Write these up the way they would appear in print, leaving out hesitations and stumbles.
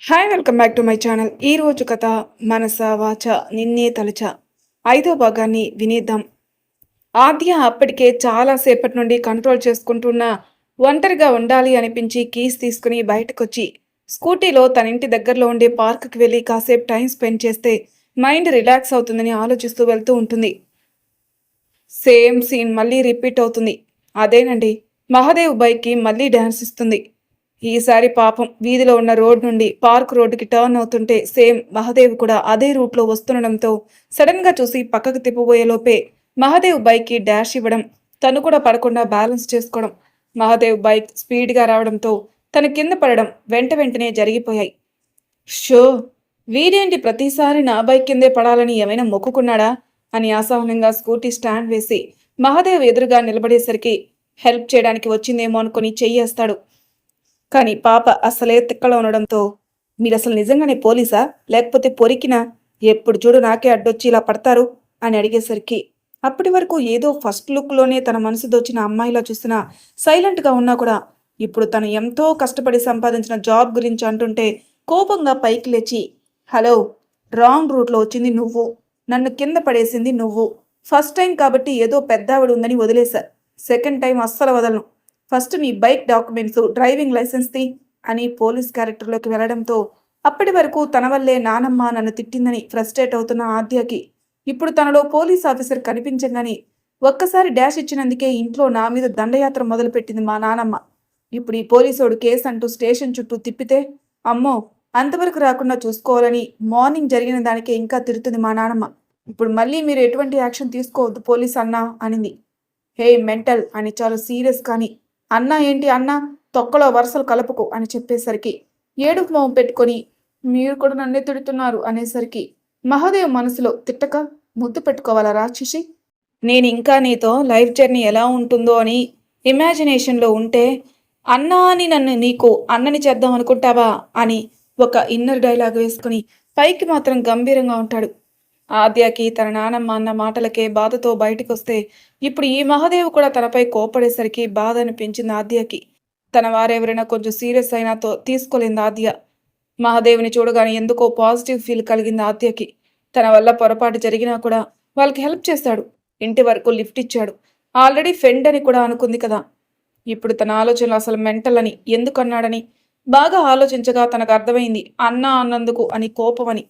Hi welcome back to my channel. ఈ రోజు కథ మనస వాచ నిన్నే తలచ 5వ భాగాన్ని వినేద్దాం. ఆద్య అప్పటికే చాలా సేపటి నుండి కంట్రోల్ చేసుకుంటున్న ఒంటరిగా ఉండాలి అనిపించి కీస్ తీసుకుని బయటకొచ్చి స్కూటీలో తన ఇంటి దగ్గరలో ఉండే పార్కుకి వెళ్ళి కాసేపు టైం స్పెండ్ చేస్తే మైండ్ రిలాక్స్ అవుతుందని ఆలోచిస్తూ వెళ్తూ ఉంటుంది. సేమ్ సీన్ మళ్ళీ రిపీట్ అవుతుంది. అదేనండి, మహాదేవ్ బైక్కి మళ్ళీ డ్యాన్స్ ఇస్తుంది. ఈసారి పాపం వీధిలో ఉన్న రోడ్ నుండి పార్క్ రోడ్డుకి టర్న్ అవుతుంటే సేమ్ మహదేవ్ కూడా అదే రూట్లో వస్తుండడంతో సడన్ గా చూసి పక్కకు తిప్పబోయే లోపే మహదేవ్ బైక్కి డాష్ ఇవ్వడం, తను కూడా పడకుండా బ్యాలెన్స్ చేసుకోవడం, మహదేవ్ బైక్ స్పీడ్గా రావడంతో తను కింద పడడం వెంటనే జరిగిపోయాయి. షో, వీడేంటి ప్రతిసారి నా బైక్ కిందే పడాలని ఏమైనా మొక్కుకున్నాడా అని అసహనంగా స్కూటీ స్టాండ్ వేసి మహదేవ్ ఎదురుగా నిలబడేసరికి హెల్ప్ చేయడానికి వచ్చిందేమో అనుకుని చెయ్యేస్తాడు. కానీ పాప అసలే తిక్కలో ఉండడంతో మీరసలు నిజంగానే పోలీసా లేకపోతే పొరికినా, ఎప్పుడు చూడు నాకే అడ్డొచ్చి ఇలా పడతారు అని అడిగేసరికి అప్పటి వరకు ఏదో ఫస్ట్ లుక్లోనే తన మనసు దోచిన అమ్మాయిలా చూసినా సైలెంట్గా ఉన్నా కూడా ఇప్పుడు తను ఎంతో కష్టపడి సంపాదించిన జాబ్ గురించి అంటుంటే కోపంగా పైకి లేచి, హలో, రాంగ్ రూట్లో వచ్చింది నువ్వు, నన్ను కింద పడేసింది నువ్వు. ఫస్ట్ టైం కాబట్టి ఏదో పెద్దావిడ ఉందని వదిలేశా, సెకండ్ టైం అస్సలు వదలను. ఫస్ట్ నీ బైక్ డాక్యుమెంట్స్, డ్రైవింగ్ లైసెన్స్ తీ అని పోలీస్ క్యారెక్టర్లోకి వెళ్లడంతో అప్పటి వరకు తన వల్లే నానమ్మ నన్ను తిట్టిందని ఫ్రస్ట్రేట్ అవుతున్న ఆద్యకి ఇప్పుడు తనలో పోలీస్ ఆఫీసర్ కనిపించగానే ఒక్కసారి డాష్ ఇచ్చినందుకే ఇంట్లో నా మీద దండయాత్ర మొదలుపెట్టింది మా నానమ్మ. ఇప్పుడు ఈ పోలీసోడు కేసు అంటూ స్టేషన్ చుట్టూ తిప్పితే అమ్మో, అంతవరకు రాకుండా చూసుకోవాలని మార్నింగ్ జరిగిన దానికే ఇంకా తిడుతుంది మా నానమ్మ. ఇప్పుడు మళ్ళీ మీరు ఎటువంటి యాక్షన్ తీసుకోవద్దు పోలీస్ అన్నా అనింది. హే మెంటల్ అని చాలా సీరియస్ కానీ అన్నా ఏంటి అన్నా, తొక్కలో వరుసలు కలుపుకో అని చెప్పేసరికి ఏడుపు మొహం పెట్టుకొని మీరు కూడా నన్నే తిడుతున్నారు అనేసరికి మహాదేవ్ మనసులో తిట్టక ముద్దు పెట్టుకోవాలా రాక్షసి, నేను ఇంకా నీతో లైఫ్ జర్నీ ఎలా ఉంటుందో అని ఇమాజినేషన్లో ఉంటే అన్నా అని నన్ను నీకు అన్నని చేద్దాం అనుకుంటావా అని ఒక ఇన్నర్ డైలాగ్ వేసుకుని పైకి మాత్రం గంభీరంగా ఉంటాడు. ఆద్యకి తన నానమ్మ అన్న మాటలకే బాధతో బయటకొస్తే ఇప్పుడు ఈ మహాదేవ్ కూడా తనపై కోపడేసరికి బాధ అనిపించింది ఆద్యకి. తన వారెవరైనా కొంచెం సీరియస్ అయినా తీసుకోలేంది ఆద్య. మహాదేవ్ని చూడగానే ఎందుకో పాజిటివ్ ఫీల్ కలిగింది ఆద్యకి. తన వల్ల పొరపాటు జరిగినా కూడా వాళ్ళకి హెల్ప్ చేశాడు, ఇంటి వరకు లిఫ్ట్ ఇచ్చాడు, ఆల్రెడీ ఫ్రెండ్ అని కూడా అనుకుంది కదా. ఇప్పుడు తన ఆలోచనలు అసలు మెంటల్ అని ఎందుకన్నాడని బాగా ఆలోచించగా తనకు అర్థమైంది అన్నా అన్నందుకు అని కోపమని.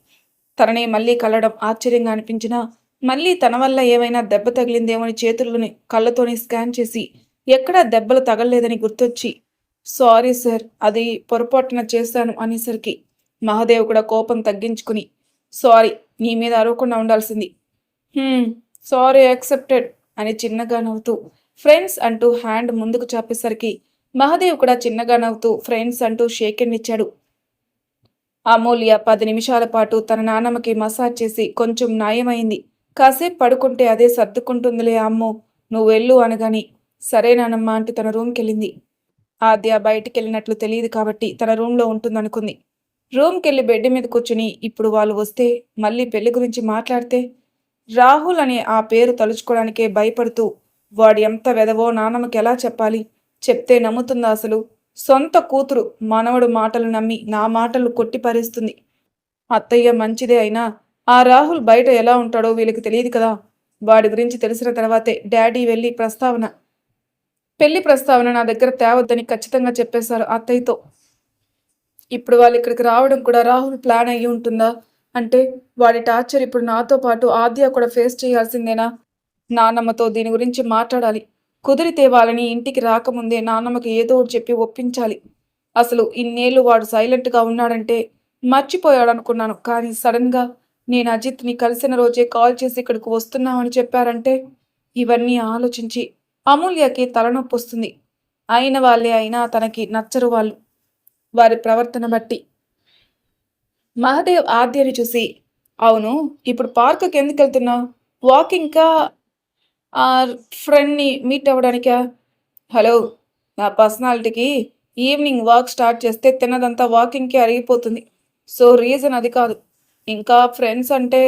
తననే మళ్ళీ కలవడం ఆశ్చర్యంగా అనిపించినా మళ్ళీ తన వల్ల ఏమైనా దెబ్బ తగిలిందేమని చేతుల్లోని కళ్ళతోని స్కాన్ చేసి ఎక్కడా దెబ్బలు తగలలేదని గుర్తొచ్చి సారీ సార్, అది పొరపాటున చేశాను అనేసరికి మహాదేవ్ కూడా కోపం తగ్గించుకుని సారీ, నీ మీద అరవకుండా ఉండాల్సింది, సారీ యాక్సెప్టెడ్ అని చిన్నగా నవ్వుతూ ఫ్రెండ్స్ అంటూ హ్యాండ్ ముందుకు చాపేసరికి మహాదేవ్ కూడా చిన్నగా నవ్వుతూ ఫ్రెండ్స్ అంటూ షేక్ హ్యాండ్ ఇచ్చాడు. అమూల్య 10 నిమిషాల పాటు తన నాన్నమ్మకి మసాజ్ చేసి కొంచెం నయమైంది, కాసేపు పడుకుంటే అదే సర్దుకుంటుందిలే అమ్మో, నువ్వు వెళ్ళు అనగాని సరే నానమ్మ అంటూ తన రూమ్కి వెళ్ళింది. ఆద్య బయటికి వెళ్ళినట్లు తెలియదు కాబట్టి తన రూమ్లో ఉంటుందనుకుంది. రూమ్కి వెళ్ళి బెడ్ మీద కూర్చుని ఇప్పుడు వాళ్ళు వస్తే మళ్ళీ పెళ్లి గురించి మాట్లాడితే రాహుల్ అనే ఆ పేరు తలుచుకోవడానికే భయపడుతూ వాడు ఎంత వెదవో నానమ్మకి ఎలా చెప్పాలి, చెప్తే నమ్ముతుందా అసలు, సొంత కూతురు మనవడు మాటలు నమ్మి నా మాటలు కొట్టిపరేస్తుంది. అత్తయ్య మంచిదే అయినా ఆ రాహుల్ బయట ఎలా ఉంటాడో వీళ్ళకి తెలియదు కదా. వాడి గురించి తెలిసిన తర్వాతే డాడీ పెళ్లి ప్రస్తావన నా దగ్గర తేవద్దని ఖచ్చితంగా చెప్పేశారు అత్తయ్యతో. ఇప్పుడు వాళ్ళు ఇక్కడికి రావడం కూడా రాహుల్ ప్లాన్ అయ్యి ఉంటుందా అంటే వాడి టార్చర్ ఇప్పుడు నాతో పాటు ఆద్య కూడా ఫేస్ చేయాల్సిందేనా. నాన్నమ్మతో దీని గురించి మాట్లాడాలి, కుదిరితే వాళ్ళని ఇంటికి రాకముందే నాన్నమ్మకి ఏదో చెప్పి ఒప్పించాలి. అసలు ఇన్నేళ్ళు వాడు సైలెంట్గా ఉన్నాడంటే మర్చిపోయాడనుకున్నాను, కానీ సడన్గా నేను అజిత్ని కలిసిన రోజే కాల్ చేసి ఇక్కడికి వస్తున్నామని చెప్పారంటే ఇవన్నీ ఆలోచించి అమూల్యకి తలనొప్పి వస్తుంది. అయిన వాళ్ళే అయినా తనకి నచ్చరు వాళ్ళు, వారి ప్రవర్తన బట్టి. మహాదేవ్ ఆద్యని చూసి అవును, ఇప్పుడు పార్కుకి ఎందుకు వెళ్తున్నావు, వాకింగ్కా ఆ ఫ్రెండ్ని మీట్ అవ్వడానికా. హలో, నా పర్సనాలిటీకి ఈవినింగ్ వాక్ స్టార్ట్ చేస్తే తిన్నదంతా వాకింగ్కి అరిగిపోతుంది, సో రీజన్ అది కాదు. ఇంకా ఫ్రెండ్స్ అంటే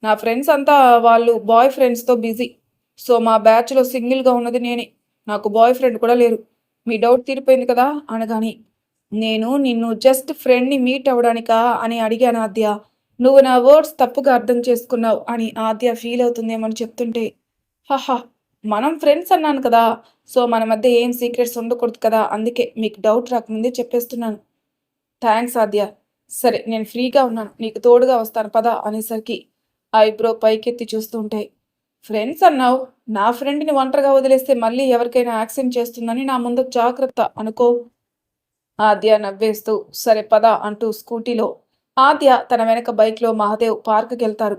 నా ఫ్రెండ్స్ అంతా వాళ్ళు బాయ్ ఫ్రెండ్స్తో బిజీ, సో మా బ్యాచ్లో సింగిల్గా ఉన్నది నేనే, నాకు బాయ్ ఫ్రెండ్ కూడా లేరు. మీ డౌట్ తీరిపోయింది కదా అనగాని నేను నిన్ను జస్ట్ ఫ్రెండ్‌ని మీట్ అవ్వడానికా అని అడిగాను ఆద్య. నువ్వు నా వర్డ్స్ తప్పుగా అర్థం చేసుకున్నావు అని ఆద్య ఫీల్ అవుతుందేమో అని చెప్తుంటే, హహ! మనం ఫ్రెండ్స్ అన్నాను కదా! సో, మన మధ్య ఏం సీక్రెట్స్ ఉండకూడదు కదా! అందుకే మీకు డౌట్ రాకముందే చెప్పేస్తున్నాను. థాంక్స్ ఆద్య. సరే నేను ఫ్రీగా ఉన్నాను. నీకు తోడుగా వస్తాను పద అనేసరికి ఐబ్రో పైకెత్తి చూస్తూ ఉంటే, ఫ్రెండ్స్ అన్నావు. నా ఫ్రెండ్‌ని ఒంటరిగా వదిలేస్తే మళ్ళీ ఎవరికైనా యాక్సిడెంట్ చేస్తుందని నా ముందు జాగ్రత్త అనుకో. ఆద్య నవ్వేస్తూ సరే పద అంటూ స్కూటీలో ఆద్య తన వెనక బైక్‌లో మహాదేవ్ పార్కుకెళ్తారు.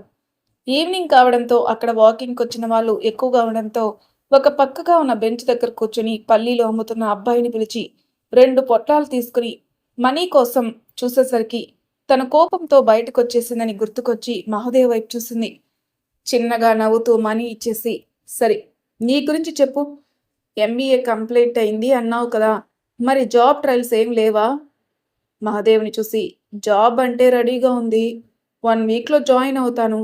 ఈవినింగ్ కావడంతో అక్కడ వాకింగ్‌కొచ్చిన వాళ్ళు ఎక్కువగా ఉండడంతో ఒక పక్కగా ఉన్న బెంచ్ దగ్గర కూర్చొని పల్లీలు అమ్ముతున్న అబ్బాయిని పిలిచి 2 పొట్లాలు తీసుకుని మనీ కోసం చూసేసరికి తన కోపంతో బయటకొచ్చేసిందని గుర్తుకొచ్చి మహాదేవ్ వైపు చూసింది. చిన్నగా నవ్వుతూ మనీ ఇచ్చేసి, సరే నీ గురించి చెప్పు. ఎంబీఏ కంప్లీట్ అయింది అన్నావు కదా! మరి జాబ్ ట్రయల్స్ ఏం లేవా? మహాదేవ్‌ని చూసి, జాబ్ అంటే రెడీగా ఉంది. 1 వీక్‌లో జాయిన్ అవుతాను.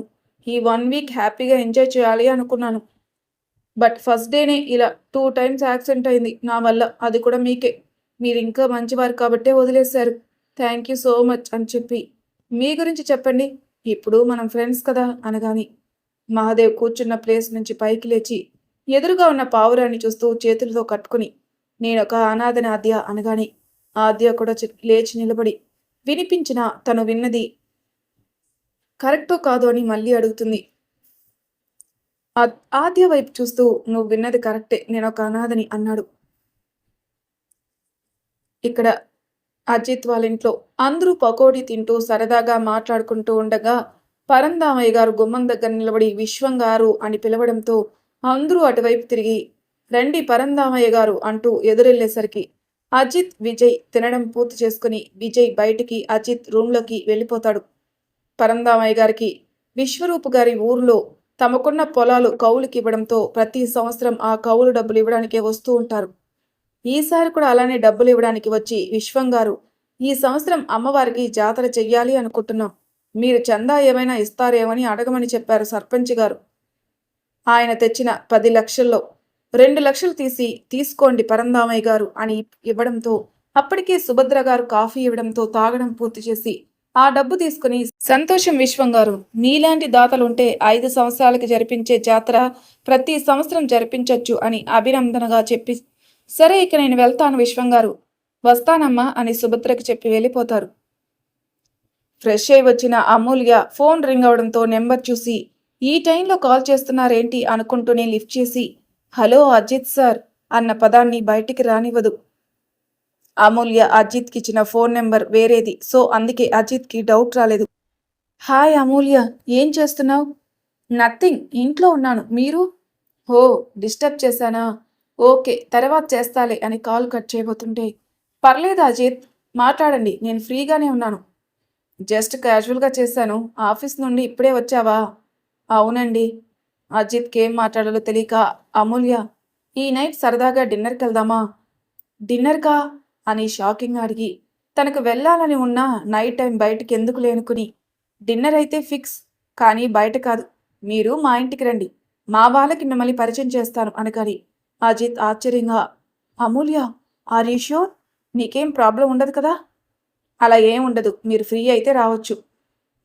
ఈ 1 వీక్ హ్యాపీగా ఎంజాయ్ చేయాలి అనుకున్నాను. బట్ ఫస్ట్ డేనే ఇలా 2 టైమ్స్ యాక్సిడెంట్ అయింది నా వల్ల. అది కూడా మీకే. మీరింకా మంచివారు కాబట్టే వదిలేశారు. థ్యాంక్ యూ సో మచ్ అని చెప్పి, మీ గురించి చెప్పండి. ఇప్పుడు మనం ఫ్రెండ్స్ కదా అనగాని, మహాదేవ్ కూర్చున్న ప్లేస్ నుంచి పైకి లేచి, ఎదురుగా ఉన్న పావురాన్ని చూస్తూ చేతులతో కట్టుకుని, నేనొక అనాథని ఆద్య అనగానే, ఆద్య కూడా లేచి నిలబడి, వినిపించిన తను విన్నది కరెక్టో కాదో అని మళ్ళీ అడుగుతుంది. ఆద్య వైపు చూస్తూ, నువ్వు విన్నది కరెక్టే. నేనొక అనాథని అన్నాడు. ఇక్కడ అజిత్ వాళ్ళింట్లో అందరూ పకోడీ తింటూ సరదాగా మాట్లాడుకుంటూ ఉండగా పరందామయ్య గారు గుమ్మం దగ్గర నిలబడి విశ్వం గారు అని పిలవడంతో అందరూ అటువైపు తిరిగి రండి పరందామయ్య గారు అంటూ ఎదురెళ్లేసరికి అజిత్ విజయ్ తినడం పూర్తి చేసుకుని విజయ్ బయటికి అజిత్ రూమ్లోకి వెళ్ళిపోతాడు. పరందామయ్య గారికి విశ్వరూపు గారి ఊర్లో తమకున్న పొలాలు కౌలుకి ఇవ్వడంతో ప్రతి సంవత్సరం ఆ కౌలు డబ్బులు ఇవ్వడానికే వస్తూ ఉంటారు. ఈసారి కూడా అలానే డబ్బులు ఇవ్వడానికి వచ్చి విశ్వం గారు ఈ సంవత్సరం అమ్మవారికి జాతర చెయ్యాలి అనుకుంటున్నాం. మీరు చందా ఏమైనా ఇస్తారేమని అడగమని చెప్పారు సర్పంచ్ గారు. ఆయన తెచ్చిన 10 లక్షల్లో 2 లక్షలు తీసుకోండి పరందామయ్య గారు అని ఇవ్వడంతో అప్పటికే సుభద్ర గారు కాఫీ ఇవ్వడంతో తాగడం పూర్తి చేసి ఆ డబ్బు తీసుకుని సంతోషం విశ్వం గారు, మీలాంటి దాతలుంటే 5 సంవత్సరాలకి జరిపించే జాతర ప్రతి సంవత్సరం జరిపించొచ్చు అని అభినందనగా చెప్పి, సరే ఇక నేను వెళ్తాను విశ్వం గారు, వస్తానమ్మా అని సుభద్రకి చెప్పి వెళ్ళిపోతారు. ఫ్రెష్ అయి వచ్చిన అమూల్య ఫోన్ రింగ్ అవడంతో నెంబర్ చూసి ఈ టైంలో కాల్ చేస్తున్నారేంటి అనుకుంటూనే లిఫ్ట్ చేసి హలో అజిత్ సార్ అన్న పదాన్ని బయటికి రానివ్వదు. అమూల్య అజిత్కి ఇచ్చిన ఫోన్ నెంబర్ వేరేది, సో అందుకే అజిత్కి డౌట్ రాలేదు. హాయ్ అమూల్య, ఏం చేస్తున్నావు? నథింగ్, ఇంట్లో ఉన్నాను. మీరు? ఓ, డిస్టర్బ్ చేశానా? ఓకే, తర్వాత చేస్తాలే అని కాల్ కట్ చేయబోతుంటే పర్లేదు అజిత్, మాట్లాడండి, నేను ఫ్రీగానే ఉన్నాను. జస్ట్ క్యాజువల్గా చేశాను. ఆఫీస్ నుండి ఇప్పుడే వచ్చావా? అవునండి. అజిత్కి ఏం మాట్లాడాలో తెలియక అమూల్య, ఈ నైట్ సరదాగా డిన్నర్కి వెళ్దామా? డిన్నర్కా అని షాకింగ్గా అడిగి తనకు వెళ్ళాలని ఉన్నా నైట్ టైం బయటికి ఎందుకు లేనుకుని, డిన్నర్ అయితే ఫిక్స్, కానీ బయట కాదు. మీరు మా ఇంటికి రండి, మా వాళ్ళకి మిమ్మల్ని పరిచయం చేస్తాను అనగాని అజిత్ ఆశ్చర్యంగా, అమూల్య ఆర్ యూ ష్యూర్? నీకేం ప్రాబ్లం ఉండదు కదా? అలా ఏం ఉండదు, మీరు ఫ్రీ అయితే రావచ్చు.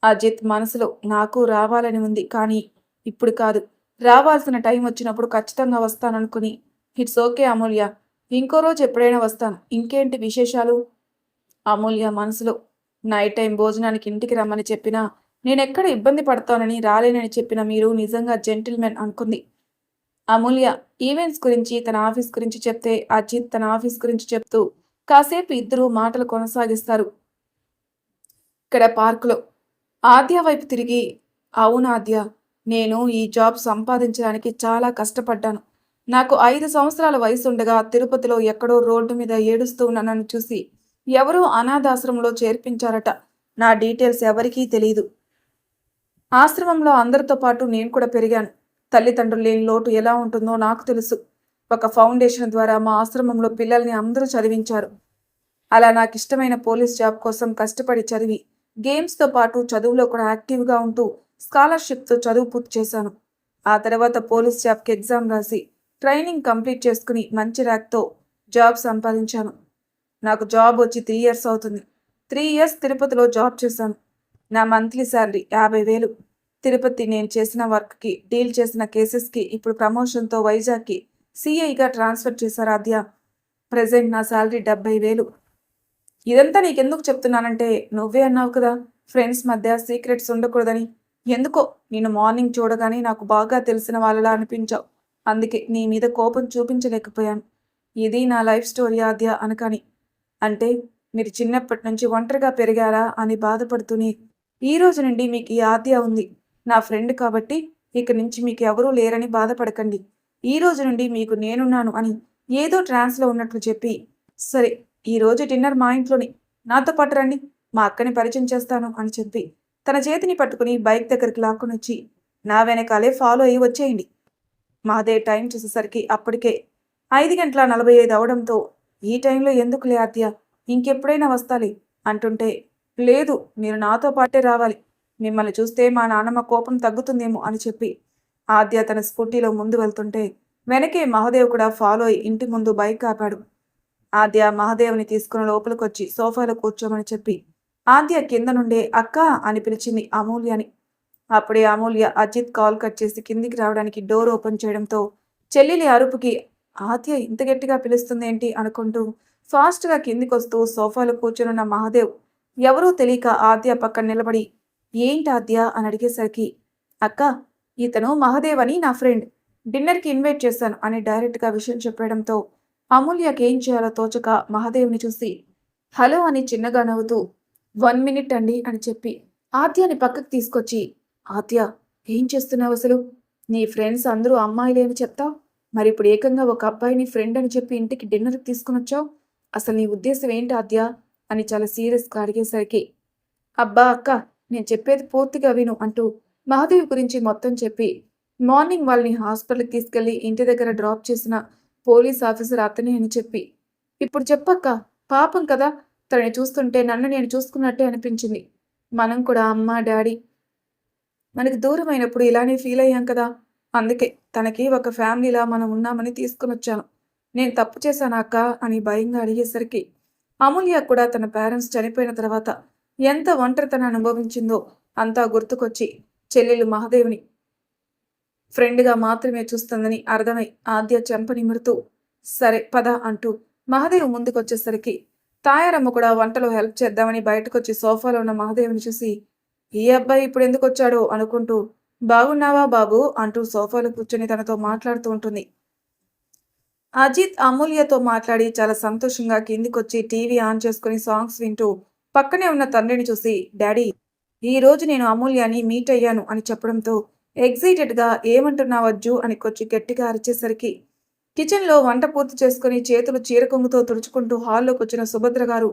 అజిత్ మనసులో నాకు రావాలని ఉంది, కానీ ఇప్పుడు కాదు, రావాల్సిన టైం వచ్చినప్పుడు ఖచ్చితంగా వస్తాననుకుని, ఇట్స్ ఓకే అమూల్య, ఇంకో రోజు ఎప్పుడైనా వస్తాను. ఇంకేంటి విశేషాలు? అమూల్య మనసులో నైట్ టైం భోజనానికి ఇంటికి రమ్మని చెప్పినా నేనెక్కడ ఇబ్బంది పడతానని రాలేనని చెప్పిన మీరు నిజంగా జెంటిల్మెన్ అనుకుంది. అమూల్య ఈవెంట్స్ గురించి తన ఆఫీస్ గురించి చెప్తే అజిత్ తన ఆఫీస్ గురించి చెప్తూ కాసేపు ఇద్దరు మాటలు కొనసాగిస్తారు. ఇక్కడ పార్కులో ఆద్య వైపు తిరిగి, అవును ఆద్య, నేను ఈ జాబ్ సంపాదించడానికి చాలా కష్టపడ్డాను. నాకు 5 సంవత్సరాల వయసు ఉండగా తిరుపతిలో ఎక్కడో రోడ్డు మీద ఏడుస్తూ ఉన్న నన్ను చూసి ఎవరో అనాథాశ్రమంలో చేర్పించారట. నా డీటెయిల్స్ ఎవరికీ తెలియదు. ఆశ్రమంలో అందరితో పాటు నేను కూడా పెరిగాను. తల్లిదండ్రులు లేని లోటు ఎలా ఉంటుందో నాకు తెలుసు. ఒక ఫౌండేషన్ ద్వారా మా ఆశ్రమంలో పిల్లల్ని అందరూ చదివించారు. అలా నాకు ఇష్టమైన పోలీస్ జాబ్ కోసం కష్టపడి చదివి గేమ్స్తో పాటు చదువులో కూడా యాక్టివ్గా ఉంటూ స్కాలర్షిప్తో చదువు పూర్తి చేశాను. ఆ తర్వాత పోలీస్ జాబ్కి ఎగ్జామ్ రాసి ట్రైనింగ్ కంప్లీట్ చేసుకుని మంచి ర్యాంక్తో జాబ్ సంపాదించాను. నాకు జాబ్ వచ్చి 3 ఇయర్స్ అవుతుంది. 3 ఇయర్స్ తిరుపతిలో జాబ్ చేశాను. నా మంత్లీ శాలరీ 50,000. తిరుపతి నేను చేసిన వర్క్‌కి, డీల్ చేసిన కేసెస్‌కి ఇప్పుడు ప్రమోషన్‌తో వైజాగ్‌కి సీఐగా ట్రాన్స్‌ఫర్ చేశారు ఆద్య. ప్రెజెంట్ నా శాలరీ 70,000. ఇదంతా నీకెందుకు చెప్తున్నానంటే నువ్వే అన్నావు కదా ఫ్రెండ్స్ మధ్య సీక్రెట్స్ ఉండకూడదని. ఎందుకో నిన్ను మార్నింగ్ చూడగానే నాకు బాగా తెలిసిన వాళ్ళలా అనిపించావు. అందుకే నీ మీద కోపం చూపించలేకపోయాను. ఇది నా లైఫ్ స్టోరీ ఆద్య అనకని. అంటే మీరు చిన్నప్పటి నుంచి ఒంటరిగా పెరిగారా అని బాధపడుతూనే ఈ రోజు నుండి మీకు ఈ ఆద్య ఉంది. నా ఫ్రెండ్ కాబట్టి ఇక నుంచి మీకు ఎవరూ లేరని బాధపడకండి. ఈ రోజు నుండి మీకు నేనున్నాను అని ఏదో ట్రాన్స్లో ఉన్నట్లు చెప్పి, సరే ఈరోజు డిన్నర్ మా ఇంట్లోనే, నాతో పాటు రండి, మా అక్కని పరిచయం చేస్తాను అని చెప్పి తన చేతిని పట్టుకుని బైక్ దగ్గరికి లాక్కొని వచ్చి నా వెనకాలే ఫాలో అయ్యి వచ్చేయండి. మాదే టైం చూసేసరికి అప్పటికే 5:45 అవడంతో ఈ టైంలో ఎందుకులే ఆద్య, ఇంకెప్పుడైనా వస్తాలి అంటుంటే, లేదు మీరు నాతో పాటే రావాలి, మిమ్మల్ని చూస్తే మా నాన్నమ్మ కోపం తగ్గుతుందేమో అని చెప్పి ఆద్య తన స్కూటీలో ముందు వెళ్తుంటే వెనకే మహదేవ్ కూడా ఫాలో అయి ఇంటి ముందు బైక్ ఆపాడు. ఆద్య మహదేవ్ని తీసుకుని లోపలికొచ్చి సోఫాలో కూర్చోమని చెప్పి ఆద్య కింద నుండే అక్క అని పిలిచింది అమూల్యని. అప్పుడే అమూల్య అజిత్ కాల్ కట్ చేసి కిందికి రావడానికి డోర్ ఓపెన్ చేయడంతో చెల్లెలి అరుపుకి ఆద్య ఇంత గట్టిగా పిలుస్తుందేంటి అనుకుంటూ ఫాస్ట్గా కిందికొస్తూ సోఫాలో కూర్చునున్న మహదేవ్ ఎవరూ తెలియక ఆద్య పక్కన నిలబడి ఏంటి ఆద్య అని అడిగేసరికి, అక్క ఇతను మహదేవ్ అని నా ఫ్రెండ్, డిన్నర్కి ఇన్వైట్ చేశాను అని డైరెక్ట్గా విషయం చెప్పడంతో అమూల్యకి ఏం చేయాలో తోచక మహదేవ్ని చూసి హలో అని చిన్నగా నవ్వుతూ 1 మినిట్ అండి అని చెప్పి ఆద్యని పక్కకు తీసుకొచ్చి, ఆద్య ఏం చేస్తున్నావు అసలు? నీ ఫ్రెండ్స్ అందరూ అమ్మాయిలే అని చెప్తావు, మరి ఇప్పుడు ఏకంగా ఒక అబ్బాయిని ఫ్రెండ్ అని చెప్పి ఇంటికి డిన్నర్కి తీసుకుని వచ్చావు. అసలు నీ ఉద్దేశం ఏంటి ఆద్య అని చాలా సీరియస్గా అడిగేసరికి, అబ్బా అక్క నేను చెప్పేది పూర్తిగా విను అంటూ మహాదేవ్ గురించి మొత్తం చెప్పి మార్నింగ్ వాళ్ళని హాస్పిటల్కి తీసుకెళ్లి ఇంటి దగ్గర డ్రాప్ చేసిన పోలీస్ ఆఫీసర్ అతనే అని చెప్పి, ఇప్పుడు చెప్పక్క, పాపం కదా, తనని చూస్తుంటే నన్ను నేను చూసుకున్నట్టే అనిపించింది. మనం కూడా అమ్మ డాడీ మనకి దూరమైనప్పుడు ఇలానే ఫీల్ అయ్యాం కదా, అందుకే తనకి ఒక ఫ్యామిలీలా మనం ఉన్నామని తీసుకుని వచ్చాను. నేను తప్పు చేశానా అక్క అని భయంగా అడిగేసరికి అమూల్య కూడా తన పేరెంట్స్ చనిపోయిన తర్వాత ఎంత ఒంటరితనం అనుభవించిందో అంతా గుర్తుకొచ్చి చెల్లెలు మహదేవ్ని ఫ్రెండ్గా మాత్రమే చూస్తుందని అర్థమై ఆద్య చెంప నిమురుతూ సరే పద అంటూ మహదేవ్ ముందుకొచ్చేసరికి తాయారమ్మ కూడా వంటలో హెల్ప్ చేద్దామని బయటకొచ్చి సోఫాలో ఉన్న మహదేవ్ని చూసి ఈ అబ్బాయి ఇప్పుడు ఎందుకు వచ్చాడో అనుకుంటూ బాగున్నావా బాబు అంటూ సోఫాలో కూర్చొని తనతో మాట్లాడుతూ ఉంటుంది. అజిత్ అమూల్యతో మాట్లాడి చాలా సంతోషంగా కిందికొచ్చి టీవీ ఆన్ చేసుకుని సాంగ్స్ వింటూ పక్కనే ఉన్న తండ్రిని చూసి డాడీ ఈ రోజు నేను అమూల్యాని మీట్ అయ్యాను అని చెప్పడంతో ఎగ్జైటెడ్గా ఏమంటున్నావు అజ్జు అని కొంచెం గట్టిగా అరిచేసరికి కిచెన్లో వంట పూర్తి చేసుకుని చేతులు చీరకొంగుతో తుడుచుకుంటూ హాల్లోకి వచ్చిన సుభద్ర గారు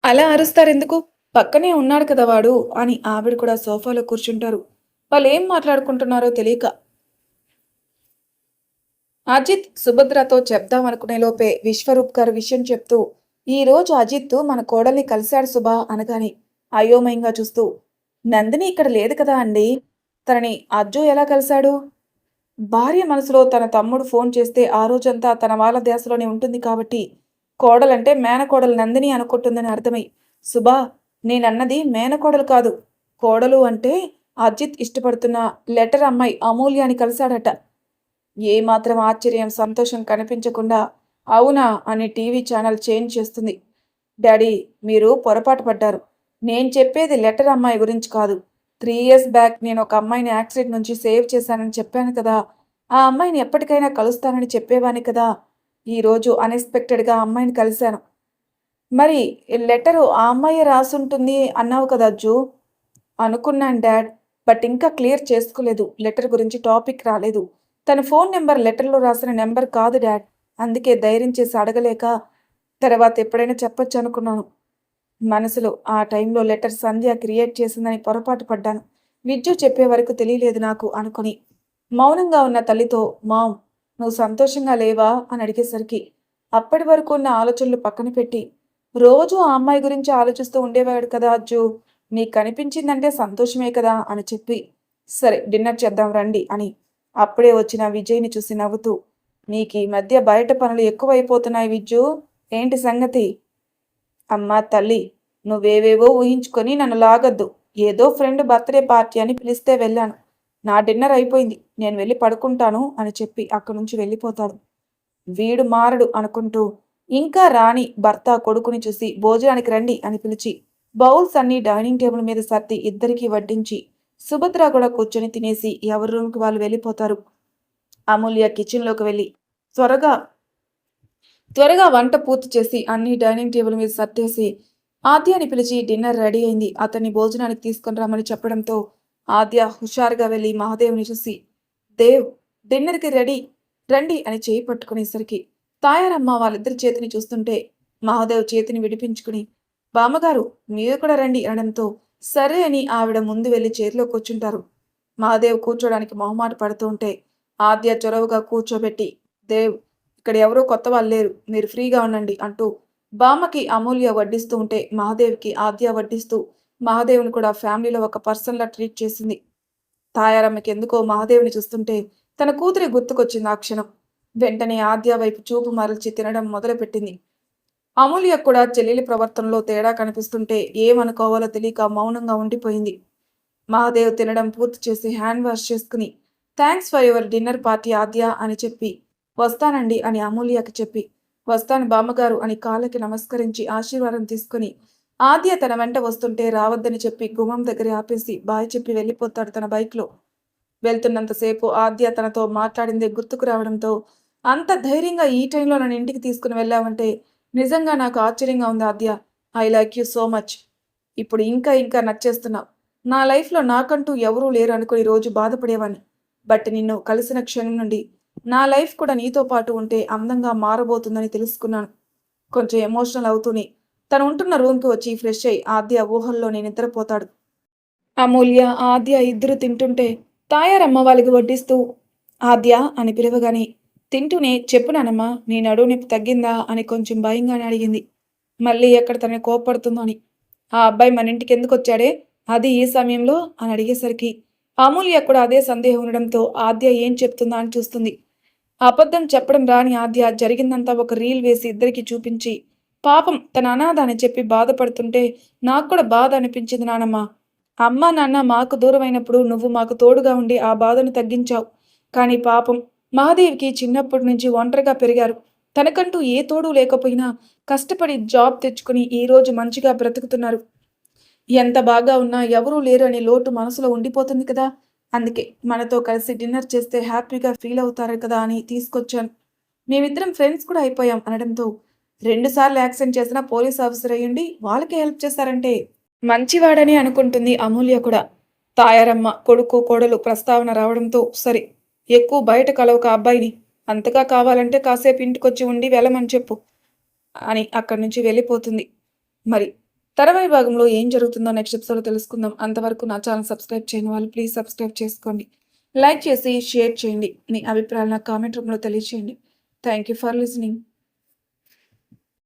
అలా అరుస్తారెందుకు, పక్కనే ఉన్నాడు కదా వాడు అని ఆవిడ కూడా సోఫాలో కూర్చుంటారు. వాళ్ళు ఏం మాట్లాడుకుంటున్నారో తెలియక అజిత్ సుభద్రతో చెప్దామనుకునే లోపే విశ్వరూప్ గారు విషయం చెప్తూ ఈ రోజు అజిత్ మన కోడల్ని కలిశాడు సుభా అనగాని అయోమయంగా చూస్తూ నందిని ఇక్కడ లేదు కదా అండి, తనని అజ్జు ఎలా కలిశాడు? భార్య మనసులో తన తమ్ముడు ఫోన్ చేస్తే ఆ రోజంతా తన వాళ్ళ ధ్యాసలోనే ఉంటుంది కాబట్టి కోడలంటే మేనకోడలు నందిని అనుకుంటుందని అర్థమై సుభా నేనన్నది మేనకోడలు కాదు, కోడలు అంటే అజిత్ ఇష్టపడుతున్న లెటర్ అమ్మాయి అమూల్యాని కలిశాడట. ఏమాత్రం ఆశ్చర్యం సంతోషం కనిపించకుండా అవునా అని టీవీ ఛానల్ చేంజ్ చేస్తుంది. డాడీ మీరు పొరపాటు పడ్డారు, నేను చెప్పేది లెటర్ అమ్మాయి గురించి కాదు. 3 ఇయర్స్ బ్యాక్ నేను ఒక అమ్మాయిని యాక్సిడెంట్ నుంచి సేవ్ చేశానని చెప్పాను కదా, ఆ అమ్మాయిని ఎప్పటికైనా కలుస్తానని చెప్పేవాని కదా, ఈరోజు అన్ఎక్స్పెక్టెడ్గా ఆ అమ్మాయిని కలిశాను. మరి లెటరు ఆ అమ్మాయి రాసుంటుంది అన్నావు కదా అజ్జు. అనుకున్నాను డాడ్, బట్ ఇంకా క్లియర్ చేసుకోలేదు, లెటర్ గురించి టాపిక్ రాలేదు. తన ఫోన్ నెంబర్ లెటర్లో రాసిన నెంబర్ కాదు డాడ్, అందుకే ధైర్యం చేసి అడగలేక తర్వాత ఎప్పుడైనా చెప్పొచ్చు అనుకున్నాను. మనసులో ఆ టైంలో లెటర్ సంధ్య క్రియేట్ చేసిందని పొరపాటు పడ్డాను, విద్యు చెప్పే వరకు తెలియలేదు నాకు అనుకుని మౌనంగా ఉన్న తల్లితో మామ్ నువ్వు సంతోషంగా లేవా అని అడిగేసరికి అప్పటి వరకు ఉన్న ఆలోచనలు పక్కన పెట్టి రోజు ఆ అమ్మాయి గురించి ఆలోచిస్తూ ఉండేవాడు కదా అజ్జు, నీకు కనిపించిందంటే సంతోషమే కదా అని చెప్పి సరే డిన్నర్ చేద్దాం రండి అని అప్పుడే వచ్చిన విజయ్ని చూసి నవ్వుతూ నీకు ఈ మధ్య బయట పనులు ఎక్కువైపోతున్నాయి విజ్జు, ఏంటి సంగతి? అమ్మా తల్లి, నువ్వేవేవో ఊహించుకొని నన్ను లాగద్దు. ఏదో ఫ్రెండ్ బర్త్డే పార్టీ అని పిలిస్తే వెళ్ళాను. నా డిన్నర్ అయిపోయింది. నేను వెళ్ళి పడుకుంటాను అని చెప్పి అక్కడి నుంచి వెళ్ళిపోతాడు. వీడు మారడు అనుకుంటూ ఇంకా రాని భర్త కొడుకుని చూసి భోజనానికి రండి అని పిలిచి బౌల్స్ అన్ని డైనింగ్ టేబుల్ మీద సర్ది ఇద్దరికీ వడ్డించి సుభద్ర కూడా కూర్చొని తినేసి ఎవరి రూమ్కి వాళ్ళు వెళ్ళిపోతారు. అమూల్య కిచెన్లోకి వెళ్ళి త్వరగా త్వరగా వంట పూర్తి చేసి అన్ని డైనింగ్ టేబుల్ మీద సర్దేసి ఆద్యాని పిలిచి డిన్నర్ రెడీ అయింది, అతన్ని భోజనానికి తీసుకుని రమ్మని చెప్పడంతో ఆద్య హుషారుగా వెళ్ళి మహాదేవ్ని చూసి దేవ్ డిన్నర్కి రెడీ రండి అని చేయి పట్టుకునేసరికి తాయారమ్మ వాళ్ళిద్దరి చేతిని చూస్తుంటే మహాదేవ్ చేతిని విడిపించుకుని బామ్మగారు మీరు కూడా రండి అనడంతో సరే అని ఆవిడ ముందు వెళ్ళి చైర్లో కూర్చుంటారు. మహాదేవ్ కూర్చోడానికి మొహమాట పడుతూ ఉంటే ఆద్య చొరవగా కూర్చోబెట్టి దేవ్ ఇక్కడ ఎవరో కొత్త వాళ్ళు లేరు, మీరు ఫ్రీగా ఉండండి అంటూ బామ్మకి అమూల్య వడ్డిస్తూ ఉంటే మహాదేవ్కి ఆద్య వడ్డిస్తూ మహాదేవ్ని కూడా ఫ్యామిలీలో ఒక పర్సన్లా ట్రీట్ చేసింది. తాయారమ్మకి ఎందుకో మహాదేవ్ని చూస్తుంటే తన కూతురి గుర్తుకొచ్చింది ఆ క్షణం. వెంటనే ఆద్య వైపు చూపు మరల్చి తినడం మొదలుపెట్టింది. అమూల్య కూడా చెల్లెలి ప్రవర్తనలో తేడా కనిపిస్తుంటే ఏమనుకోవాలో తెలియక మౌనంగా ఉండిపోయింది. మహాదేవ్ తినడం పూర్తి చేసి హ్యాండ్ వాష్ చేసుకుని thanks for your dinner party Aadya అని చెప్పి వస్తానండి అని అమూల్యకి చెప్పి వస్తాను బామ్మగారు అని కాళ్ళకి నమస్కరించి ఆశీర్వాదం తీసుకుని ఆద్య తన వెంట వస్తుంటే రావద్దని చెప్పి గుమ్మం దగ్గర ఆపేసి బాయ్ చెప్పి వెళ్ళిపోతాడు తన బైక్లో. వెళ్తున్నంతసేపు ఆద్య తనతో మాట్లాడిందే గుర్తుకు రావడంతో అంత ధైర్యంగా ఈ టైంలో నన్ను ఇంటికి తీసుకుని వెళ్ళావంటే నిజంగా నాకు ఆశ్చర్యంగా ఉంది Aadya. I like you so much. ఇప్పుడు ఇంకా ఇంకా నచ్చేస్తున్నావు. నా లైఫ్లో నాకంటూ ఎవరూ లేరు అనుకుని రోజు బాధపడేవాడిని. బట్ నిన్ను కలిసిన క్షణం నుండి నా లైఫ్ కూడా నీతో పాటు ఉంటే అందంగా మారబోతుందని తెలుసుకున్నాను. కొంచెం ఎమోషనల్ అవుతూనే తను ఉంటున్న రూమ్కి వచ్చి ఫ్రెష్ అయి ఆద్య ఊహల్లోనే నిద్రపోతాడు. అమూల్య ఆద్య ఇద్దరు తింటుంటే తాయారమ్మ వాళ్ళకి వడ్డిస్తూ ఆద్య అని పిలవగానే తింటూనే చెప్పు నానమ్మ నీ నడువు నొప్పి తగ్గిందా అని కొంచెం భయంగానే అడిగింది. మళ్ళీ ఎక్కడ తనని కోప్పడుతుందో అని. ఆ అబ్బాయి మన ఇంటికి ఎందుకు వచ్చాడే, అది ఈ సమయంలో అని అడిగేసరికి అమూల్య కూడా అదే సందేహం ఉండడంతో ఆద్య ఏం చెప్తుందా అని చూస్తుంది. అబద్ధం చెప్పడం రాని ఆద్య జరిగిందంతా ఒక రీల్ వేసి ఇద్దరికి చూపించి పాపం తన అనాథ అని చెప్పి బాధపడుతుంటే నాకు కూడా బాధ అనిపించింది నానమ్మ. అమ్మ నాన్న మాకు దూరమైనప్పుడు నువ్వు మాకు తోడుగా ఉండి ఆ బాధను తగ్గించావు. కానీ పాపం మహాదేవ్కి చిన్నప్పటి నుంచి ఒంటరిగా పెరిగారు. తనకంటూ ఏ తోడు లేకపోయినా కష్టపడి జాబ్ తెచ్చుకుని ఈరోజు మంచిగా బ్రతుకుతున్నారు. ఎంత బాగా ఉన్నా ఎవరూ లేరు అనే లోటు మనసులో ఉండిపోతుంది కదా. అందుకే మనతో కలిసి డిన్నర్ చేస్తే హ్యాపీగా ఫీల్ అవుతారు కదా అని తీసుకొచ్చాను. మేమిద్దరం ఫ్రెండ్స్ కూడా అయిపోయాం అనడంతో 2 సార్లు యాక్సిడెంట్ చేసిన పోలీస్ ఆఫీసర్ అయ్యుండి వాళ్ళకే హెల్ప్ చేశారంటే మంచివాడని అనుకుంటుంది అమూల్య కూడా. తాయారమ్మ కొడుకు కోడలు ప్రస్తావన రావడంతో సరే ఎక్కువ బయట కలవక అబ్బాయిని, అంతగా కావాలంటే కాసేపు ఇంటికొచ్చి ఉండి వెళ్ళమని చెప్పు అని అక్కడి నుంచి వెళ్ళిపోతుంది. మరి తర్వాయి భాగంలో ఏం జరుగుతుందో నెక్స్ట్ ఎపిసోడ్ తెలుసుకుందాం. అంతవరకు నా ఛానల్ సబ్స్క్రైబ్ చేయని వాళ్ళు ప్లీజ్ సబ్స్క్రైబ్ చేసుకోండి. లైక్ చేసి షేర్ చేయండి. మీ అభిప్రాయాలు నా కామెంట్ రూమ్లో తెలియచేయండి. Thank you for listening.